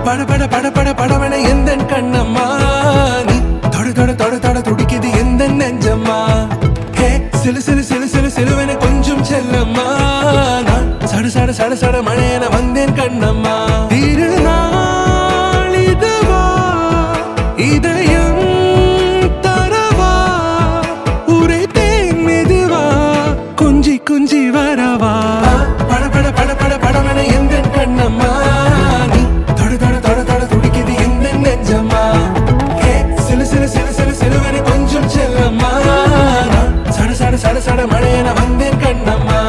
பட பட பட பட படவன எந்தன் கண்ணம்மா நீ தொட தொட தொட தொட துடிக்குது எந்த நெஞ்சம்மா ஹே சிலு சிலு சிலு சிலு சிலுவென கொஞ்சம் செல்லம்மா நான் சட சட சட சட மழையென வந்தேன் கண்ணம்மா திருநாள் இதுவா இதயம் தரவா உரைத்தேன் மெதுவா கொஞ்சி கொஞ்சி வரவா பட பட பட பட படவன எந்தன் கண்ணம்மா நீ தொட தொட தொட தொட துடிக்குது எந்த நெஞ்சம்மா ஹே சிலு சிலு சிலு சிலு சிலுவென கொஞ்சம் செல்லம்மா நான் சட சட சட சட மழையென வந்தேன் கண்ணம்மா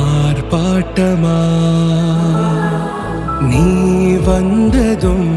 ஆர்ப்பாட்டமா நீ வந்ததும்